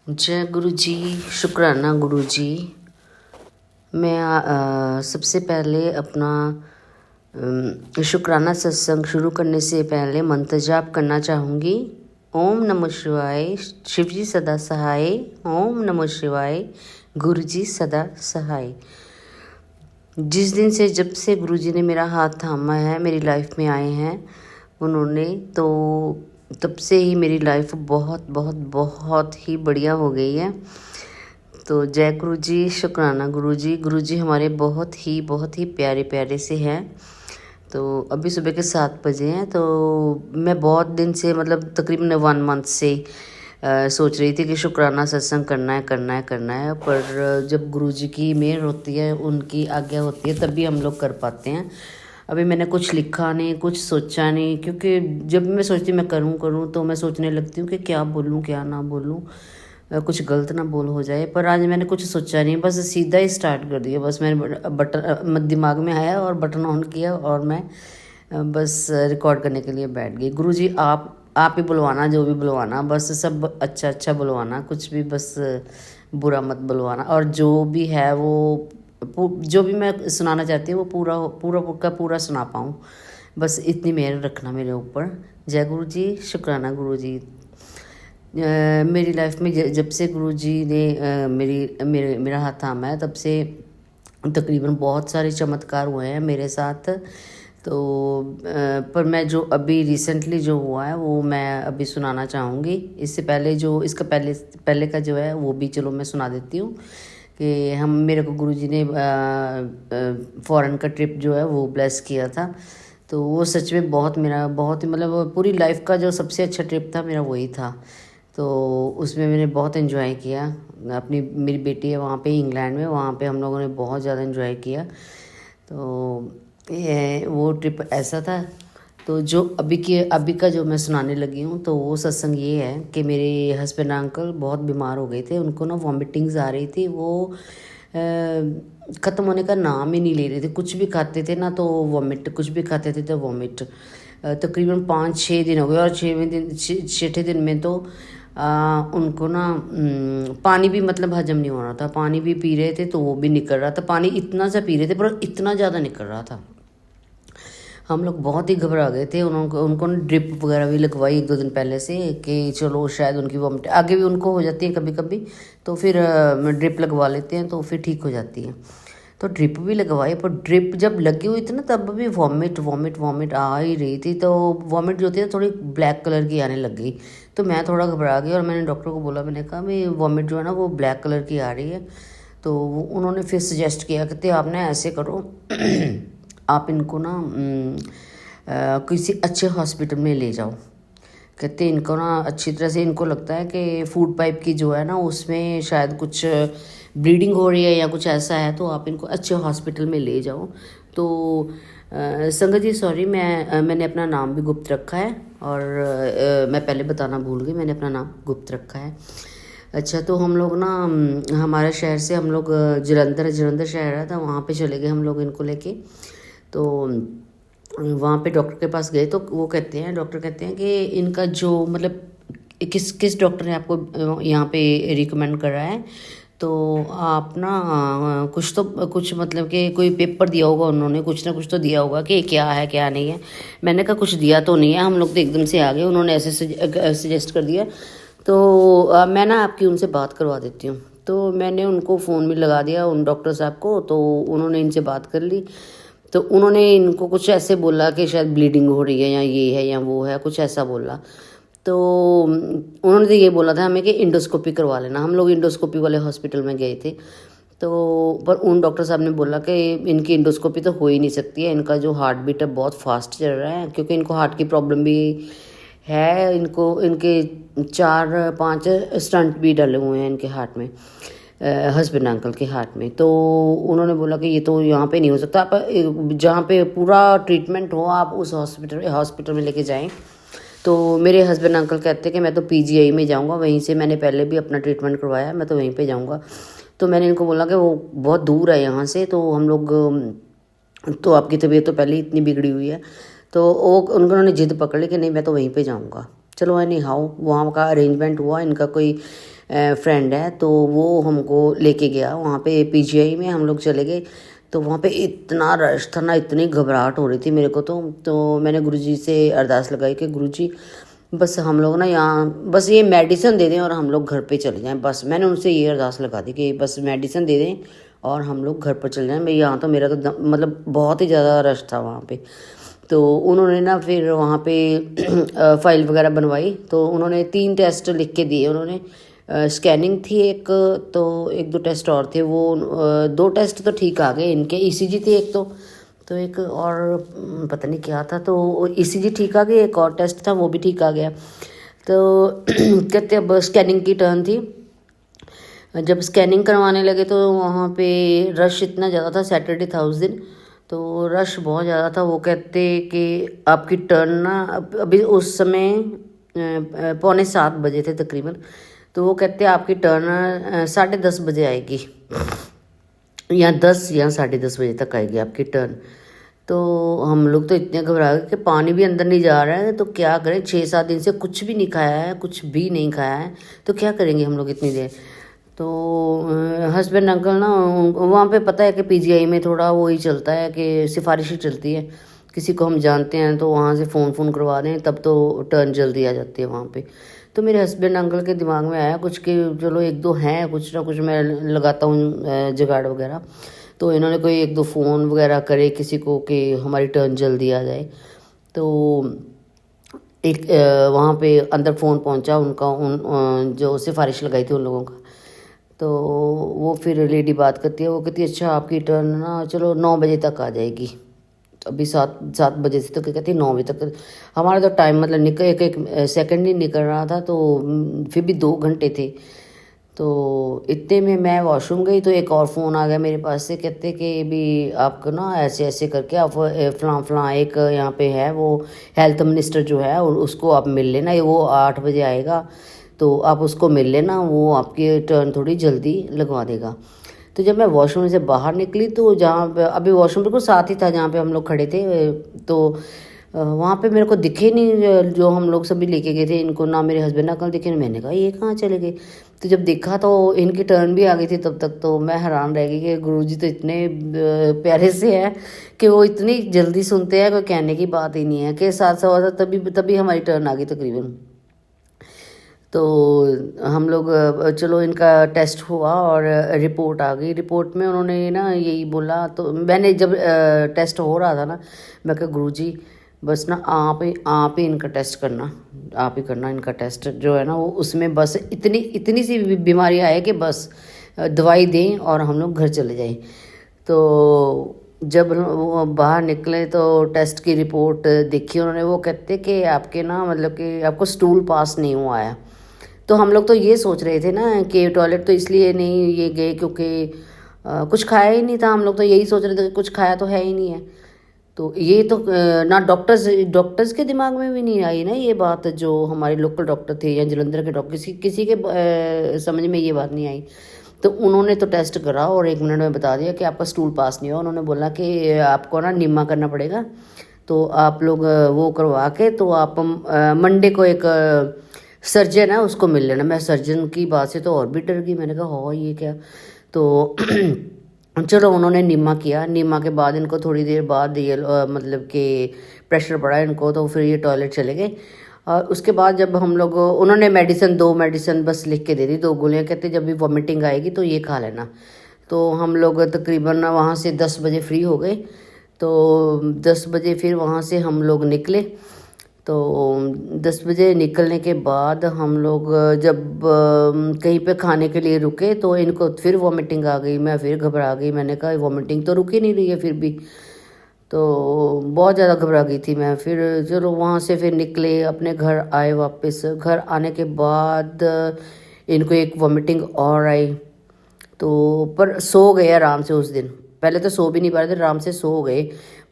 जय गुरु जी। शुक्राना गुरु जी। मैं सबसे पहले अपना शुक्राना सत्संग शुरू करने से पहले मंत्र जाप करना चाहूँगी। ओम नमः शिवाय, शिव जी सदा सहाय। ओम नमः शिवाय, गुरु जी सदा सहाय। जिस दिन से जब से गुरु जी ने मेरा हाथ थामा है, मेरी लाइफ में आए हैं उन्होंने, तो तब से ही मेरी लाइफ बहुत बहुत बहुत ही बढ़िया हो गई है। तो जय गुरु जी, शुक्राना गुरु जी। गुरु जी हमारे बहुत ही प्यारे प्यारे से हैं। तो अभी सुबह के 7 बजे हैं। तो मैं बहुत दिन से मतलब तकरीबन 1 मंथ से सोच रही थी कि शुक्राना सत्संग करना है। पर जब गुरु जी की मेहर होती है, उनकी आज्ञा होती है, तभी हम लोग कर पाते हैं। अभी मैंने कुछ लिखा नहीं, कुछ सोचा नहीं, क्योंकि जब मैं सोचती मैं करूँ तो मैं सोचने लगती हूँ कि क्या बोलूँ क्या ना बोलूँ, कुछ गलत ना बोल हो जाए। पर आज मैंने कुछ सोचा नहीं, बस सीधा ही स्टार्ट कर दिया। बस मैंने बटन दिमाग में आया और बटन ऑन किया और मैं बस रिकॉर्ड करने के लिए बैठ गई। गुरु जी आप ही बुलवाना, जो भी बुलवाना, बस सब अच्छा अच्छा बुलवाना, कुछ भी बस बुरा मत बुलवाना। और जो भी है वो जो भी मैं सुनाना चाहती हूँ वो पूरा सुना पाऊँ, बस इतनी मेहर रखना मेरे ऊपर। जय गुरु जी, शुक्राना गुरु जी। मेरी लाइफ में जब से गुरु जी ने मेरा हाथ थामा है, तब से तकरीबन बहुत सारे चमत्कार हुए हैं मेरे साथ। तो पर मैं जो अभी रिसेंटली जो हुआ है वो मैं अभी सुनाना चाहूँगी। इससे पहले जो इसका पहले का जो है वो भी चलो मैं सुना देती हूँ कि मेरे को गुरुजी ने फॉरेन का ट्रिप जो है वो ब्लेस किया था। तो वो सच में मेरा बहुत ही मतलब पूरी लाइफ का जो सबसे अच्छा ट्रिप था मेरा वही था। तो उसमें मैंने बहुत इन्जॉय किया। मेरी बेटी है वहाँ पे इंग्लैंड में, वहाँ पे हम लोगों ने बहुत ज़्यादा इन्जॉय किया। तो वो ट्रिप ऐसा था। तो जो अभी का जो मैं सुनाने लगी हूँ, तो वो सत्संग ये है कि मेरे हस्बैंड अंकल बहुत बीमार हो गए थे। उनको ना वॉमिटिंग्स आ रही थी, वो ख़त्म होने का नाम ही नहीं ले रहे थे। कुछ भी खाते थे ना तो वॉमिट, कुछ भी खाते थे तो वॉमिट। तकरीबन 5-6 दिन हो गए और 6वें दिन में तो उनको ना पानी भी मतलब हजम नहीं हो रहा था। पानी भी पी रहे थे तो वो भी निकल रहा था। पानी इतना सा पी रहे थे पर इतना ज़्यादा निकल रहा था। हम लोग बहुत ही घबरा गए थे। उनको ड्रिप वगैरह भी लगवाई 1-2 दिन पहले से कि चलो शायद उनकी वॉमिट आगे भी उनको हो जाती है कभी कभी, तो फिर ड्रिप लगवा लेते हैं तो फिर ठीक हो जाती है। तो ड्रिप भी लगवाई, पर ड्रिप जब लगी हुई थी ना तब भी वॉमिट आ ही रही थी। तो वॉमिट जो थी थोड़ी ब्लैक कलर की आने लग गई। तो मैं थोड़ा घबरा गई और मैंने डॉक्टर को बोला, मैंने कहा भाई वॉमिट जो है ना वो ब्लैक कलर की आ रही है। तो उन्होंने फिर सजेस्ट किया, कहते आपने ऐसे करो आप इनको ना किसी अच्छे हॉस्पिटल में ले जाओ। कहते इनको ना अच्छी तरह से, इनको लगता है कि फूड पाइप की जो है ना उसमें शायद कुछ ब्लीडिंग हो रही है या कुछ ऐसा है, तो आप इनको अच्छे हॉस्पिटल में ले जाओ। तो संगत जी सॉरी, मैंने अपना नाम भी गुप्त रखा है और मैं पहले बताना भूल गई, मैंने अपना नाम गुप्त रखा है। अच्छा, तो हम लोग ना हमारे शहर से हम लोग जलंधर शहर है था, वहाँ पे चले गए हम लोग इनको लेके। तो वहाँ पे डॉक्टर के पास गए तो डॉक्टर कहते हैं कि इनका जो मतलब किस डॉक्टर ने आपको यहाँ पे रिकमेंड करा है। तो आप ना कुछ मतलब कि कोई पेपर दिया होगा उन्होंने, कुछ ना कुछ तो दिया होगा कि क्या है क्या नहीं है। मैंने कहा कुछ दिया तो नहीं है, हम लोग तो एकदम से आ गए, उन्होंने ऐसे सजेस्ट कर दिया। तो मैं ना आपकी उनसे बात करवा देती हूँ। तो मैंने उनको फ़ोन में लगा दिया उन डॉक्टर साहब को, तो उन्होंने इनसे बात कर ली। तो उन्होंने इनको कुछ ऐसे बोला कि शायद ब्लीडिंग हो रही है या ये है या वो है, कुछ ऐसा बोला। तो उन्होंने तो ये बोला था हमें कि इंडोस्कोपी करवा लेना। हम लोग इंडोस्कोपी वाले हॉस्पिटल में गए थे। तो पर उन डॉक्टर साहब ने बोला कि इनकी इंडोस्कोपी तो हो ही नहीं सकती है, इनका जो हार्ट बीट है बहुत फास्ट चल रहा है, क्योंकि इनको हार्ट की प्रॉब्लम भी है। इनके 4-5 स्टंट भी डले हुए हैं इनके हार्ट में, हस्बैंड अंकल के हार्ट में। तो उन्होंने बोला कि ये तो यहाँ पे नहीं हो सकता, आप जहाँ पे पूरा ट्रीटमेंट हो आप उस हॉस्पिटल में लेके जाएं। तो मेरे हस्बैंड अंकल कहते हैं कि मैं तो पीजीआई में जाऊँगा, वहीं से मैंने पहले भी अपना ट्रीटमेंट करवाया, मैं तो वहीं पे जाऊँगा। तो मैंने इनको बोला कि वो बहुत दूर है यहाँ से, तो हम लोग तो आपकी तबीयत तो पहले ही इतनी बिगड़ी हुई है। तो उन्होंने जिद पकड़ ली कि नहीं मैं तो वहीं पे जाऊँगा। चलो एनी हाउ वहाँ का अरेंजमेंट हुआ। इनका कोई फ्रेंड है, तो वो हमको लेके गया वहाँ पे पीजीआई में। हम लोग चले गए तो वहाँ पे इतना रश था ना, इतनी घबराहट हो रही थी मेरे को। तो मैंने गुरुजी से अरदास लगाई कि गुरुजी बस हम लोग ना यहाँ बस ये मेडिसिन दे दें और हम लोग घर पे चले जाएं। बस मैंने उनसे ये अरदास लगा दी कि बस मेडिसिन दे दें और हम लोग घर पर चले जाएं। मैं यहाँ तो मेरा तो मतलब बहुत ही ज़्यादा रश था वहाँ पे। तो उन्होंने ना फिर वहाँ पे फाइल वगैरह बनवाई। तो उन्होंने 3 टेस्ट लिख के दिए उन्होंने। स्कैनिंग थी एक, तो 1-2 टेस्ट और थे। वो 2 टेस्ट तो ठीक आ गए इनके। ईसीजी थी एक तो एक और पता नहीं क्या था, तो ईसीजी ठीक आ गई। एक और टेस्ट था वो भी ठीक आ गया। तो कहते अब स्कैनिंग की टर्न थी। जब स्कैनिंग करवाने लगे तो वहाँ पे रश इतना ज़्यादा था, सैटरडे था उस दिन, तो रश बहुत ज़्यादा था। वो कहते कि आपकी टर्न ना अभी उस समय 6:45 थे तकरीबन। तो वो कहते आपकी टर्न 10:30 बजे आएगी, या 10 या 10:30 बजे तक आएगी आपकी टर्न। तो हम लोग तो इतने घबरा गए कि पानी भी अंदर नहीं जा रहा है, तो क्या करें। 6-7 दिन से कुछ भी नहीं खाया है, कुछ भी नहीं खाया है, तो क्या करेंगे हम लोग इतनी देर। तो हस्बैंड अंकल ना वहाँ पे पता है कि पीजीआई में थोड़ा वो ही चलता है कि सिफारिश ही चलती है। किसी को हम जानते हैं तो वहाँ से फ़ोन करवा दें, तब तो टर्न जल्दी आ जाती है वहाँ पे। तो मेरे हस्बैंड अंकल के दिमाग में आया कुछ कि चलो 1-2 हैं, कुछ ना कुछ मैं लगाता हूँ जुगाड़ वगैरह। तो इन्होंने कोई 1-2 फ़ोन वगैरह करे किसी को कि हमारी टर्न जल्दी आ जाए। तो एक वहाँ पे अंदर फ़ोन पहुँचा उनका, जो सिफारिश लगाई थी उन लोगों का। तो वो फिर लेडी बात करती है, वो कहती है अच्छा आपकी टर्न ना चलो 9 बजे तक आ जाएगी। तो अभी 7 बजे से, तो क्या कहती है 9 बजे तक। हमारा तो टाइम मतलब निकल एक सेकंड नहीं निकल रहा था, तो फिर भी 2 घंटे थे। तो इतने में मैं वॉशरूम गई तो एक और फ़ोन आ गया मेरे पास से। कहते कि भी आपको ना ऐसे ऐसे करके आप फलां एक यहाँ पे है वो हेल्थ मिनिस्टर जो है, और उसको आप मिल लेना, ये वो 8 बजे आएगा, तो आप उसको मिल लेना, वो आपकी टर्न थोड़ी जल्दी लगवा देगा। तो जब मैं वॉशरूम से बाहर निकली तो जहाँ पे अभी वॉशरूम बिल्कुल साथ ही था जहाँ पे हम लोग खड़े थे, तो वहाँ पे मेरे को दिखे नहीं जो हम लोग सभी लेके गए थे इनको, ना मेरे हस्बैंड ना कल दिखे। मैंने कहा ये कहाँ चले गए। तो जब देखा तो इनकी टर्न भी आ गई थी तब तक। तो मैं हैरान रह गई कि गुरुजी तो इतने प्यारे से है कि वो इतनी जल्दी सुनते हैं, कोई कहने की बात ही नहीं है। कि 7-7 तभी हमारी टर्न आ गई तकरीबन। तो हम लोग चलो इनका टेस्ट हुआ और रिपोर्ट आ गई। रिपोर्ट में उन्होंने ना यही बोला, तो मैंने जब टेस्ट हो रहा था ना, मैं कहा गुरुजी बस ना आप ही इनका टेस्ट करना, आप ही करना इनका टेस्ट जो है ना वो, उसमें बस इतनी सी बीमारी आए कि बस दवाई दें और हम लोग घर चले जाएं। तो जब वो बाहर निकले तो टेस्ट की रिपोर्ट देखी उन्होंने। वो कहते कि आपके ना मतलब कि आपको स्टूल पास नहीं हुआ है। तो हम लोग तो ये सोच रहे थे ना कि टॉयलेट तो इसलिए नहीं ये गए क्योंकि कुछ खाया ही नहीं था। हम लोग तो यही सोच रहे थे कि कुछ खाया तो है ही नहीं है। तो ये तो ना डॉक्टर्स के दिमाग में भी नहीं आई ना ये बात, जो हमारे लोकल डॉक्टर थे या जलंधर के डॉक्टर, किसी के समझ में ये बात नहीं आई। तो उन्होंने तो टेस्ट करा और 1 मिनट में बता दिया कि आपका स्टूल पास नहीं हुआ। उन्होंने बोला कि आपको ना निम्मा करना पड़ेगा, तो आप लोग वो करवा के तो आप मंडे को एक सर्जन है उसको मिल लेना। मैं सर्जन की बात से तो और भी डर गई। मैंने कहा हो ये क्या। तो चलो उन्होंने निम्मा किया। निम्मा के बाद इनको थोड़ी देर बाद ये मतलब कि प्रेशर बढ़ा इनको, तो फिर ये टॉयलेट चले गए। और उसके बाद जब हम लोग, उन्होंने दो मेडिसिन बस लिख के दे दी, 2 गोलियाँ। कहते जब भी वॉमिटिंग आएगी तो ये खा लेना। तो हम लोग तकरीबन वहाँ से 10 बजे फ्री हो गए। तो 10 बजे फिर वहाँ से हम लोग निकले। तो 10 बजे निकलने के बाद हम लोग जब कहीं पे खाने के लिए रुके तो इनको फिर वॉमिटिंग आ गई। मैं फिर घबरा गई। मैंने कहा वॉमिटिंग तो रुक ही नहीं रही है फिर भी। तो बहुत ज़्यादा घबरा गई थी मैं। फिर चलो वहाँ से फिर निकले, अपने घर आए वापस। घर आने के बाद इनको एक वॉमिटिंग और आई, तो पर सो गए आराम से उस दिन। पहले तो सो भी नहीं पा रहे थे, आराम से सो गए।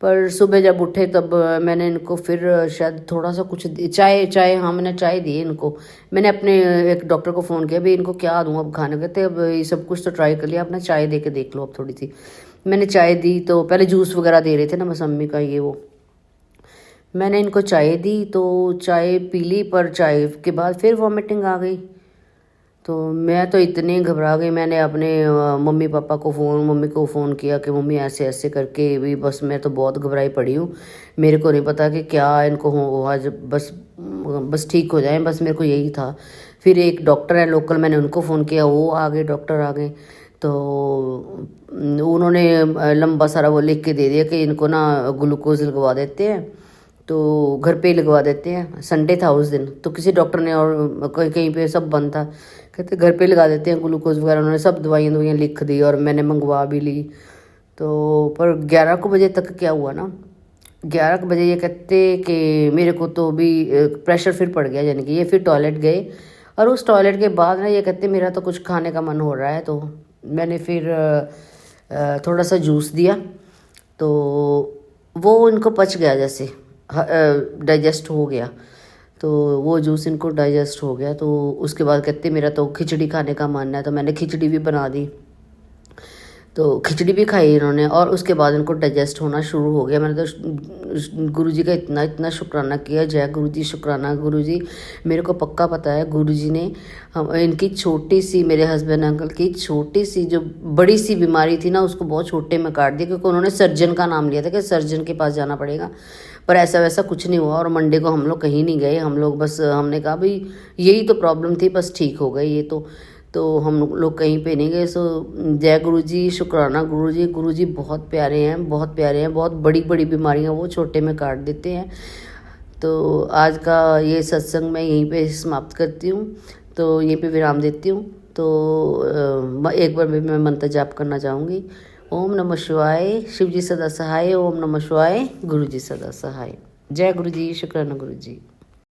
पर सुबह जब उठे तब मैंने इनको फिर शायद थोड़ा सा कुछ चाय हाँ मैंने चाय दी इनको। मैंने अपने एक डॉक्टर को फ़ोन किया, भाई इनको क्या दूँ अब खाने कहते अब ये सब कुछ तो ट्राई कर लिया, अपना चाय दे के देख लो अब थोड़ी सी। मैंने चाय दी। तो पहले जूस वगैरह दे रहे थे ना मौसम्मी का ये वो, मैंने इनको चाय दी तो चाय पी ली, पर चाय के बाद फिर वॉमिटिंग आ गई। तो मैं तो इतनी घबरा गई, मैंने अपने मम्मी पापा को मम्मी को फ़ोन किया कि मम्मी ऐसे ऐसे करके भी, बस मैं तो बहुत घबराई पड़ी हूँ, मेरे को नहीं पता कि क्या इनको हो आज, बस ठीक हो जाए, बस मेरे को यही था। फिर एक डॉक्टर है लोकल, मैंने उनको फ़ोन किया, वो आ गए, डॉक्टर आ गए, तो उन्होंने लंबा सारा वो लिख के दे दिया कि इनको ना ग्लूकोज लगवा देते हैं, तो घर पे ही लगवा देते हैं। संडे था उस दिन, तो किसी डॉक्टर ने, और कहीं कहीं पे सब बंद था, कहते घर पे लगा देते हैं ग्लूकोज वगैरह। उन्होंने सब दवाइयाँ लिख दी और मैंने मंगवा भी ली। तो पर 11 को बजे तक क्या हुआ ना, 11 बजे ये कहते कि मेरे को तो भी प्रेशर फिर पड़ गया, यानी कि ये फिर टॉयलेट गए, और उस टॉयलेट के बाद ना ये कहते मेरा तो कुछ खाने का मन हो रहा है। तो मैंने फिर थोड़ा सा जूस दिया, तो वो इनको पच गया, जैसे डाइजेस्ट हो गया, तो वो जूस इनको डाइजेस्ट हो गया। तो उसके बाद कहते मेरा तो खिचड़ी खाने का मन है, तो मैंने खिचड़ी भी बना दी, तो खिचड़ी भी खाई इन्होंने, और उसके बाद इनको डाइजेस्ट होना शुरू हो गया। मैंने तो गुरुजी का इतना इतना शुक्राना किया, जय गुरुजी, शुक्राना गुरुजी। मेरे को पक्का पता है गुरुजी ने इनकी छोटी सी, मेरे हस्बैंड अंकल की छोटी सी जो बड़ी सी बीमारी थी ना, उसको बहुत छोटे में काट दिया, क्योंकि उन्होंने सर्जन का नाम लिया था कि सर्जन के पास जाना पड़ेगा, पर ऐसा वैसा कुछ नहीं हुआ। और मंडे को हम लोग कहीं नहीं गए, हम लोग बस हमने कहा भाई यही तो प्रॉब्लम थी, बस ठीक हो गई ये तो हम लोग कहीं पे नहीं गए। सो जय गुरुजी, शुक्राना गुरुजी। गुरुजी बहुत प्यारे हैं, बहुत प्यारे हैं, बहुत बड़ी बड़ी बीमारियां वो छोटे में काट देते हैं। तो आज का ये सत्संग मैं यहीं पे समाप्त करती हूँ, तो यहीं पे विराम देती हूँ। तो एक बार भी मैं मंत्र जाप करना चाहूँगी। ओम नमः शिवाय, शिव जी सदा सहाय। ओम नमः शिवाय, गुरु जी सदा सहाय। जय गुरु जी, शुक्राना गुरु जी।